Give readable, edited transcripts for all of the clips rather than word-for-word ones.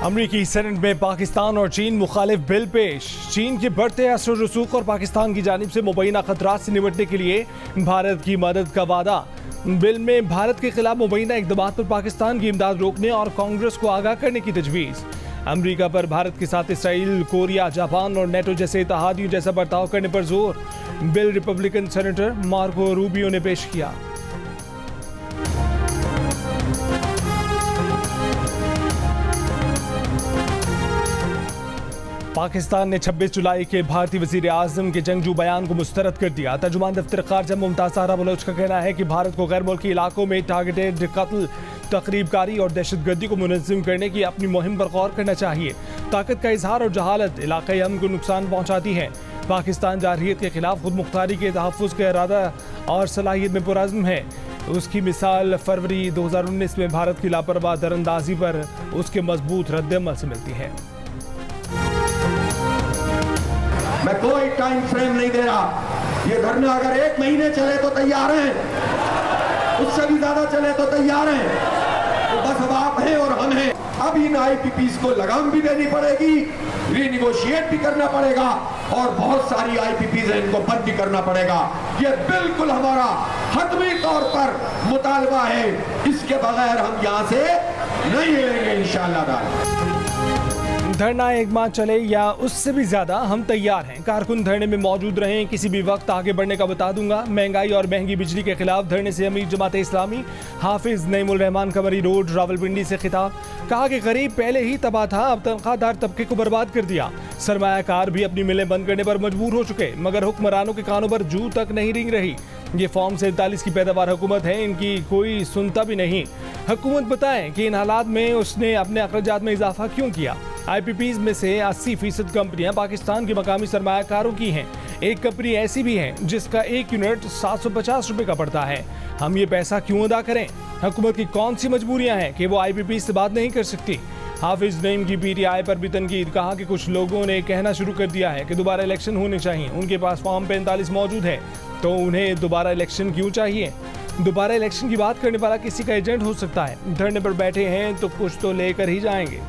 अमरीकी सेनेट में पाकिस्तान और चीन मुखालिफ बिल पेश। चीन के बढ़ते असर रसूख और पाकिस्तान की जानिब से मुबैना खतरात से निपटने के लिए भारत की मदद का वादा। बिल में भारत के खिलाफ मुबैना इक़दाम पर पाकिस्तान की इमदाद रोकने और कांग्रेस को आगाह करने की तजवीज़। अमरीका पर भारत के साथ इसराइल, कोरिया, जापान और नेटो जैसे इत्तेहादियों जैसा बर्ताव करने पर जोर। Bill Republican senator Marco Rubio ने पेश किया। पाकिस्तान ने 26 जुलाई के भारतीय वज़ीर आज़म के जंगजू बयान को मुस्तरद कर दिया। तर्जुमान दफ्तर ख़ारजा मुमताज़ ज़हरा बलोच का कहना है कि भारत को गैर मुल्की इलाकों में टारगेटेड कत्ल, तकरीबकारी और दहशतगर्दी को मुनज़्ज़म करने की अपनी मुहिम पर गौर करना चाहिए। ताकत का इजहार और जहालत इलाक़ाई अमन को नुकसान पहुँचाती है। पाकिस्तान जारहियत के खिलाफ खुद मुख्तारी के तहफ़्फ़ुज़ का इरादा और सलाहियत में पुरअज़्म है। उसकी मिसाल फरवरी 2019 में भारत की लापरवाह दरअंदाजी पर उसके मजबूत रद्द-ए-अमल से मिलती है। मैं कोई टाइम फ्रेम नहीं दे रहा। ये धरना अगर 1 महीने चले तो तैयार हैं, उससे भी ज्यादा चले तो तैयार हैं। तो बस अब आप हैं और हम हैं। अब इन IPPs को लगाम भी देनी पड़ेगी, रीनिगोशिएट भी करना पड़ेगा और बहुत सारी IPPs हैं, इनको बंद भी करना पड़ेगा। ये बिल्कुल हमारा हतमी तौर पर मुतालबा है। इसके बगैर हम यहाँ से नहीं हिलेंगे इंशाअल्लाह। धरना 1 माह चले या उससे भी ज्यादा, हम तैयार हैं। कारकुन धरने में मौजूद रहें, किसी भी वक्त आगे बढ़ने का बता दूंगा। महंगाई और महंगी बिजली के खिलाफ धरने से अमीर जमात इस्लामी हाफिज नईमुल रहमान का मरी रोड रावलपिंडी से खिताब। कहा कि गरीब पहले ही तबाह था, अब तनख्वाहदार तबके को बर्बाद कर दिया। सरमायाकार भी अपनी मिलें बंद करने पर मजबूर हो चुके, मगर हुक्मरानों के कानों पर जू तक नहीं रिंग रही। ये फॉर्म 47 की पैदावार हुकूमत है, इनकी कोई सुनता भी नहीं। हुकूमत बताएं कि इन हालात में उसने अपने अखराजात में इजाफा क्यों किया। IPPs में से 80% कंपनियां पाकिस्तान के मकामी सरमायाकारों की हैं। एक कंपनी ऐसी भी है जिसका 1 यूनिट 750 रुपए का पड़ता है। हम ये पैसा क्यों अदा करें? हुकूमत की कौन सी मजबूरियां हैं कि वो IPPs से बात नहीं कर सकती? हाफिज नईम की PTI पर भी तनकीद। कहा कि कुछ लोगों ने कहना शुरू कर दिया है कि दोबारा इलेक्शन होने चाहिए। उनके पास फॉर्म 45 मौजूद है, तो उन्हें दोबारा इलेक्शन क्यों चाहिए? दोबारा इलेक्शन की बात करने वाला किसी का एजेंट हो सकता है। धरने पर बैठे हैं तो कुछ तो लेकर ही जाएंगे।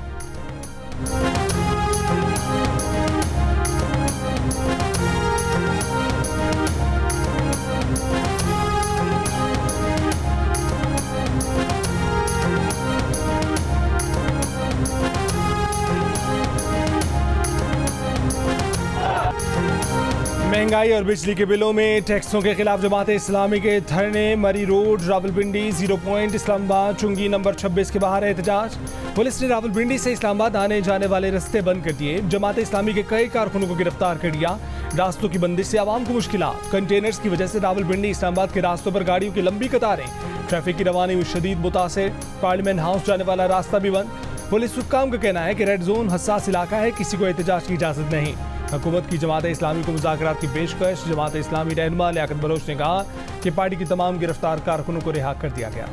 महंगाई और बिजली के बिलों में टैक्सों के खिलाफ जमात इस्लामी के धरने। मरी रोड रावलपिंडी 0 पॉइंट इस्लामाबाद चुंगी नंबर 26 के बाहर एहतजाज। पुलिस ने रावलपिंडी से इस्लामाबाद आने जाने वाले रास्ते बंद कर दिए। जमात इस्लामी के कई कारकुनों को गिरफ्तार कर लिया। रास्तों की बंदिश से आवाम को मुश्किलात। कंटेनर्स की वजह से रावलपिंडी इस्लामाबाद के रास्तों पर गाड़ियों की लंबी कतारें। ट्रैफिक की रवानी शदीद मुतासिर। पार्लियामेंट हाउस जाने वाला रास्ता भी बंद। पुलिस हुक्काम का कहना है कि रेड जोन हसास इलाका है, किसी को एहतजाज की इजाजत नहीं। हुकूमत की जमात इस्लामी को मुज़ाकरात की पेशकश। जमात इस्लामी रहनुमा लियाकत बलोच ने कहा कि पार्टी की तमाम गिरफ्तार कारकुनों को रिहा कर दिया गया।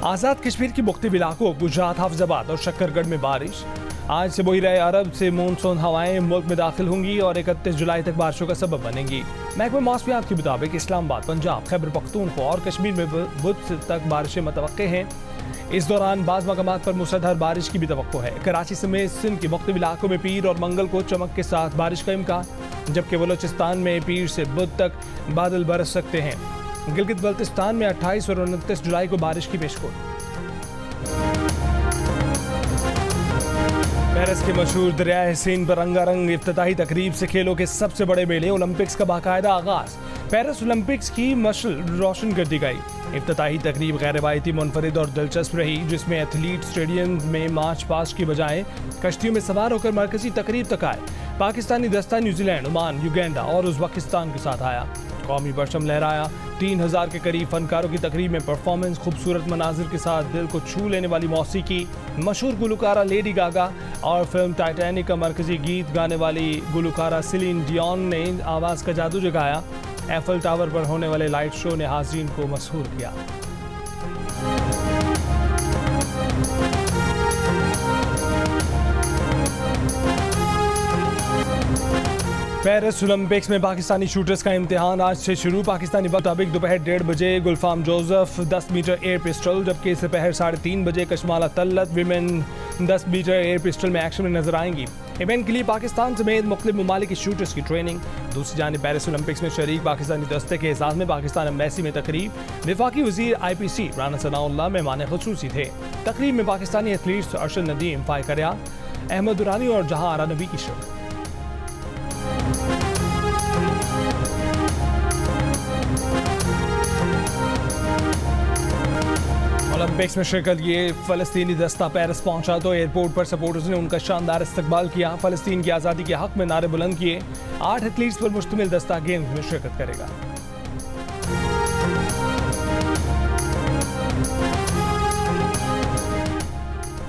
आज़ाद कश्मीर की मुख्तलिफ इलाकों गुजरात, हाफिजाबाद और शक्करगढ़ में बारिश। आज से बहिर अरब से मानसून हवाएं मुल्क में दाखिल होंगी और 31 जुलाई तक बारिशों का सबब बनेंगी। महकमा मौसमियात के मुताबिक इस्लामाबाद, पंजाब, खैबर पख्तूनख्वा और कश्मीर में बुध तक बारिशें मुतवक्के हैं। इस दौरान बाज़ मकामात पर मूसलाधार बारिश की भी तवक्को है। कराची समेत सिंध के मुख्तलिफ इलाकों में पीर और मंगल को चमक के साथ बारिश का इम्कान, जबकि बलोचिस्तान में पीर से बुध तक बादल बरस सकते हैं। गिलगित बल्तिस्तान में 28 और 29 जुलाई को बारिश की पेशगोई। पेरिस के मशहूर दरियाए सीन पर रंगारंग इफ्तिताही तकरीब से खेलों के सबसे बड़े मेले ओलंपिक्स का बाकायदा आगाज। पेरिस ओलंपिक्स की मशल रोशन कर दी गई। इफ्तिताही तकरीब गैर रवायती, मुनफरिद और दिलचस्प रही, जिसमें एथलीट स्टेडियम में मार्च पास्ट की बजाय कश्तियों में सवार होकर मरकजी तकरीब तक आए। पाकिस्तानी दस्ता न्यूजीलैंड, ओमान, युगांडा और उज़्बेकिस्तान के साथ आया। कौमी परचम लहराया। 3000 के करीब फनकारों की तकरीब में परफॉर्मेंस, खूबसूरत मनाजिर के साथ दिल को छू लेने वाली मौसीकी, मशहूर गुलकारा लेडी गागा और फिल्म टाइटैनिक का मरकजी गीत गाने वाली गुलकारा सिलीन डियोन ने आवाज़ का जादू जगाया। एफएल टावर पर होने वाले लाइट शो ने हाज़रीन को मसहूर किया। पेरिस ओलंपिक्स में पाकिस्तानी शूटर्स का इम्तिहान आज से शुरू। पाकिस्तानी वक्त मुताबिक दोपहर 1:30 बजे गुलफाम जोसेफ 10 मीटर एयर पिस्टल, जबकि इस दोपहर 3:30 बजे Kashmala तल्लत women 10 metre air pistol में एक्शन में नजर आएंगी। इवेंट के लिए पाकिस्तान समेत मुख्तलिफ ममालिक के शूटर्स की ट्रेनिंग। दूसरी जानिब पेरिस ओलंपिक्स में शरीक पाकिस्तानी दस्ते के एजाज़ में पाकिस्तान एम्बेसी में तकरीब। वफाकी वज़ीर IPC राना सनाउल्लाह मेहमान ख़ुसूसी थे। तकरीब में पाकिस्तानी एथलीट्स अरशद नदीम, फाइक अरियान, अहमद दुरानी और जहां आरा नबी की शिरकत। ओलंपिक्स में शिरकत ये फ़लस्तीनी दस्ता पेरिस पहुंचा तो एयरपोर्ट पर सपोर्टर्स ने उनका शानदार इस्तकबाल किया। फ़लस्तीन की आज़ादी के हक में नारे बुलंद किए। 8 एथलीट्स पर मुश्तमिल दस्ता गेम्स में शिरकत करेगा।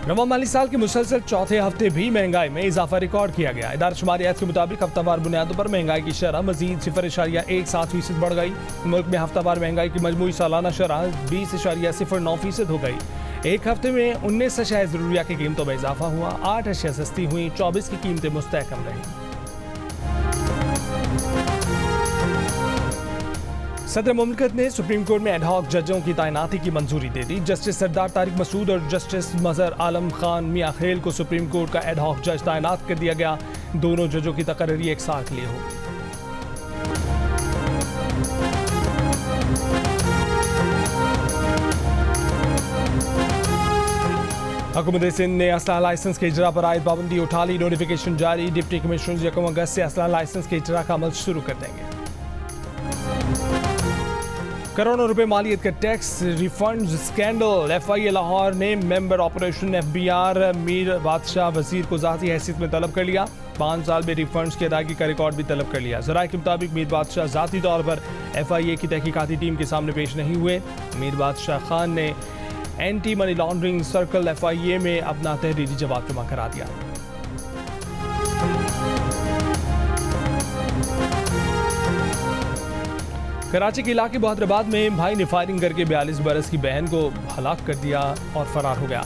रवा माली साल के मुसलसल चौथे हफ्ते भी महंगाई में इजाफा रिकॉर्ड किया गया। इदारा शुमारियात के मुताबिक हफ्तावार बुनियादों पर महंगाई की शरह मजीद 0.17% बढ़ गई। मुल्क में हफ्तावार महंगाई की मजमूई सालाना शरह 20.09% हो गई। एक हफ्ते में 19 अशिया ज़रूरिया की कीमतों में इजाफा हुआ। 8 अशिया सस्ती हुई, 24 की कीमतें मुस्तहकम रहीं। सदर मुमलिकत ने सुप्रीम कोर्ट में एडहॉक जजों की तैनाती की मंजूरी दे दी। जस्टिस सरदार तारिक मसूद और जस्टिस मजहर आलम खान मियां खेल को सुप्रीम कोर्ट का एडहॉक जज तैनात कर दिया गया। दोनों जजों की तकर्री 1 साल के लिए होगी। हुकूमत सिंध ने असला लाइसेंस के इजरा पर आयद पाबंदी उठा ली। नोटिफिकेशन जारी। डिप्टी कमिश्नर 1 अगस्त से असला लाइसेंस के इजरा का अमल शुरू कर देंगे। करोड़ों रुपए मालियत का tax refund scandal. FIA Lahore ने मेंबर ऑपरेशन FBR मीर बादशाह वजीर को ज़ाती हैसियत में तलब कर लिया। 5 साल में रिफंड्स की अदायगी का रिकॉर्ड भी तलब कर लिया। ज़राए के मुताबिक मीर बादशाह ज़ाती तौर पर FIA की तहकीकाती टीम के सामने पेश नहीं हुए। मीर बादशाह खान ने anti money laundering circle FIA में अपना तहरीरी जवाब जमा करा दिया। कराची के इलाके बहादराबाद में भाई ने फायरिंग करके 42 बरस की बहन को हलाक कर दिया और फरार हो गया।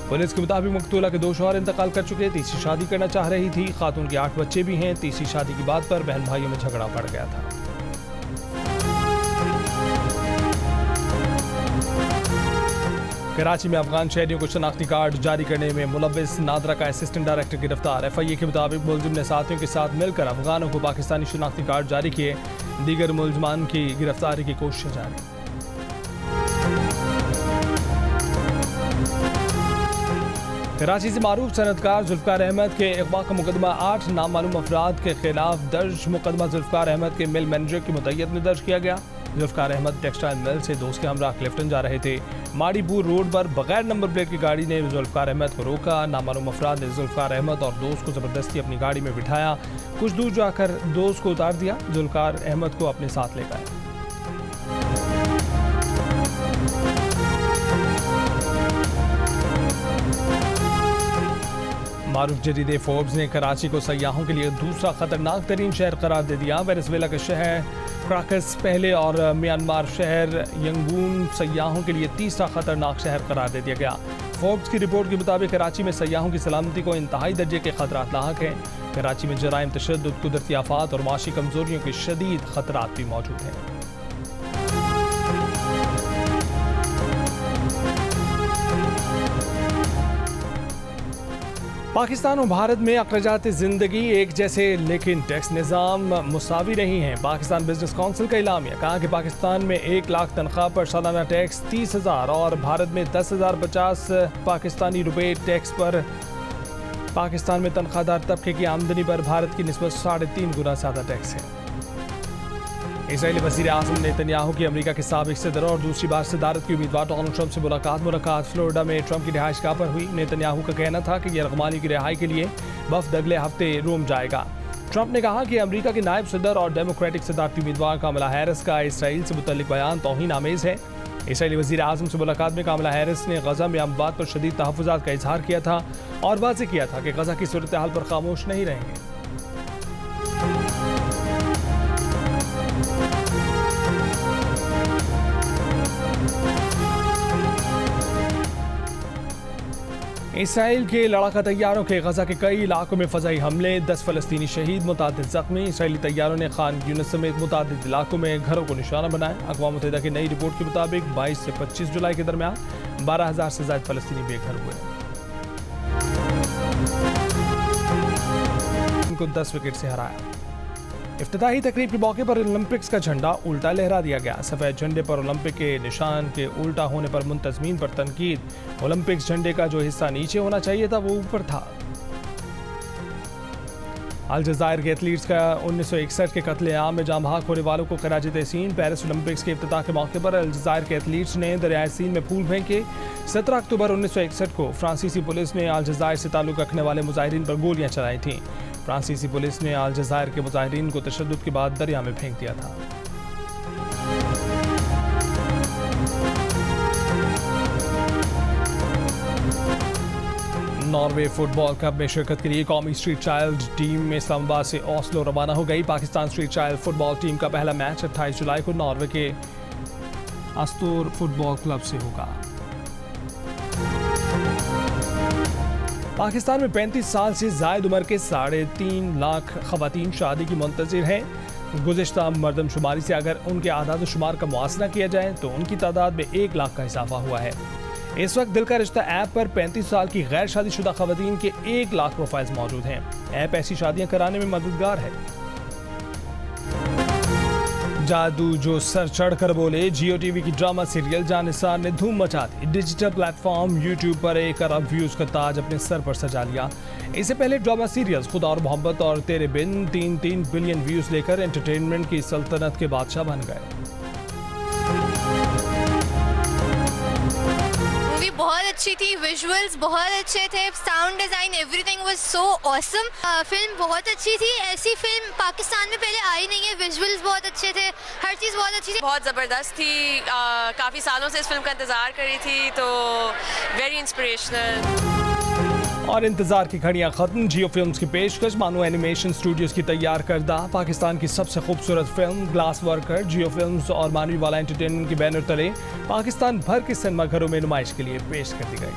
पुलिस के मुताबिक मकतूला के 2 शौहर इंतकाल कर चुके। तीसरी शादी करना चाह रही थी। खातून के 8 बच्चे भी हैं। तीसरी शादी की बात पर बहन भाइयों में झगड़ा बढ़ गया था। कराची में अफगान शहरियों को शनाख्ती कार्ड जारी करने में मुलव्विस नादरा का असिस्टेंट डायरेक्टर गिरफ्तार। FIA के मुताबिक मुलजिम ने साथियों के साथ मिलकर अफगानों को पाकिस्तानी शनाख्ती कार्ड जारी किए। दीगर मुलजमान की गिरफ्तारी की कोशिश जारी। कराची से मारूफ सनतकार जुल्फकार अहमद के अगवा का मुकदमा 8 नामालूम अफराद के खिलाफ दर्ज। मुकदमा जुल्फकार अहमद के मिल मैनेजर की मुद्दत में दर्ज किया गया। जुल्फकार अहमद टेक्सटाइल मिल से दोस्त के हमरा क्लिफ्टन जा रहे थे। माड़ीपुर रोड पर बगैर नंबर प्लेट की गाड़ी ने जुल्फकार अहमद को रोका। नामालूम अफराद ने जुल्फकार अहमद और दोस्त को ज़बरदस्ती अपनी गाड़ी में बिठाया। कुछ दूर जाकर दोस्त को उतार दिया। जुल्फकार अहमद को अपने साथ ले गए। मारूफ जरीदे फोर्ब्स ने कराची को सयाहों के लिए दूसरा खतरनाक तरीन शहर करार दे दिया। वेनेजुएला का शहर क्राकस पहले और म्यांमार शहर यंगून सयाहों के लिए तीसरा खतरनाक शहर करार दे दिया गया। फोर्ब्स की रिपोर्ट के मुताबिक कराची में सयाहों की सलामती को इंतहाई दर्जे के खतरात लाहक हैं। कराची में जराइम, तशद्दुद, कुदरती आफात और माशी कमजोरियों के शदीद खतरात भी मौजूद हैं। पाकिस्तान और भारत में अखराजात ज़िंदगी एक जैसे लेकिन टैक्स निज़ाम मुसावी नहीं है। पाकिस्तान बिजनेस काउंसिल का इलामिया। कहा कि पाकिस्तान में 1 लाख तनख्वाह पर सालाना टैक्स 30,000 और भारत में 10,050 पाकिस्तानी रुपए टैक्स पर। पाकिस्तान में तनख्वाहदार तबके की आमदनी पर भारत की निस्बत 3.5 गुना ज़्यादा टैक्स है। इसराइली वज़ीर आज़म नेतन्याहू की अमेरिका के साबिक़ सदर और दूसरी बार सदारत की उम्मीदवार डोनाल्ड ट्रंप से मुलाकात फ्लोरिडा में ट्रंप की रिहाइशगाह पर हुई। नेतन्याहू का कहना था कि यरगमानी की रिहाई के लिए वफ़द अगले हफ्ते रोम जाएगा। ट्रंप ने कहा कि अमेरिका के नायब सदर और डेमोक्रेटिक सदारती उम्मीदवार कमला हैरिस का इसराइल से मुतल्लिक बयान तौहीन आमेज़ है। इसराइली वज़ीर आज़म से मुलाकात में कमला हैरिस ने गज़ा में अमवात पर शदीद तहफ़्फ़ुज़ात का इजहार किया था और वाज़ेह किया था कि गज़ा की सूरत हाल पर खामोश नहीं रहेंगे। इसराइल के लड़ाका तैयारों के गजा के कई इलाकों में फजाई हमले, 10 फलस्तीनी शहीद, मुतादिद जख्मी। इसराइली तैयारों ने खान यूनिस समेत मुतादिद इलाकों में घरों को निशाना बनाया। अक़वाम मुत्तहिदा की नई रिपोर्ट के मुताबिक 22 से 25 जुलाई के दरमियान 12,000 से ज़ायद फलस्तीनी बेघर हुए। उनको 10 विकेट से हराया। इफ्तिताही तकरीब के मौके पर ओलंपिक्स का झंडा उल्टा लहरा दिया गया। सफ़ेद झंडे पर ओलंपिक के निशान के उल्टा होने पर मुंतज़मीन पर तनकीद। ओलंपिक्स झंडे का जो हिस्सा नीचे होना चाहिए था वो ऊपर था। अलजायर के एथलीट्स का 1961 के कत्ले-आम में जाँ बहक होने वालों को खराज तहसीन। पेरिस ओलंपिक्स के इफ्तिताह के मौके पर अलजायर के एथलीट्स ने दरियाए सीन में फूल फेंके। 17 अक्टूबर 1961 को फ्रांसीसी पुलिस ने अलजायर से ताल्लुक़ रखने वाले मुजाहिरीन पर गोलियां चलाई थीं। फ्रांसीसी पुलिस ने अलजायर के मुजाहिरीन को तशद्दुद के बाद दरिया में फेंक दिया था। नॉर्वे फुटबॉल कप में शिरकत के लिए कौमी स्ट्रीट चाइल्ड टीम में इस्लामाबाद से ओस्लो रवाना हो गई। Pakistan street child football team का पहला मैच 28 जुलाई को नॉर्वे के अस्तोर फुटबॉल क्लब से होगा। पाकिस्तान में 35 साल से ज़ायद उम्र के 3.5 लाख ख़वातीन शादी की मुंतज़िर हैं। गुज़िश्ता मरदमशुमारी से अगर उनके आदाद शुमार का मुआसना किया जाए तो उनकी तादाद में 1 लाख का इजाफा हुआ है। इस वक्त दिल का रिश्ता ऐप पर 35 साल की गैर शादीशुदा ख़वातीन के 1 लाख प्रोफाइल्स मौजूद हैं। ऐप ऐसी शादियां कराने में मददगार है। जादू जो सर चढ़ कर बोले, जियो टीवी की ड्रामा सीरियल जानिसार ने धूम मचा दी। डिजिटल प्लेटफॉर्म यूट्यूब पर 1 अरब व्यूज का ताज अपने सर पर सजा लिया। इससे पहले ड्रामा सीरियल्स खुदा और मोहब्बत और तेरे बिन 3 बिलियन व्यूज लेकर एंटरटेनमेंट की सल्तनत के बादशाह बन गए। बहुत अच्छी थी, विजुअल्स बहुत अच्छे थे, sound design everything was so awesome. Film बहुत अच्छी थी, ऐसी फिल्म पाकिस्तान में पहले आई नहीं है। विजुअल्स बहुत अच्छे थे, हर चीज़ बहुत अच्छी थी, बहुत ज़बरदस्त थी। काफ़ी सालों से इस फिल्म का इंतज़ार करी थी, तो वेरी इंस्पिरेशनल। और इंतजार की घड़ियां खत्म। जियो फिल्म्स की पेशकश मानो एनिमेशन स्टूडियोज की तैयार करदा पाकिस्तान की सबसे खूबसूरत फिल्म ग्लास वर्कर जियो फिल्म्स और मानवी वाला एंटरटेनमेंट के बैनर तले पाकिस्तान भर के सिनेमा घरों में नुमाइश के लिए पेश कर दी गई।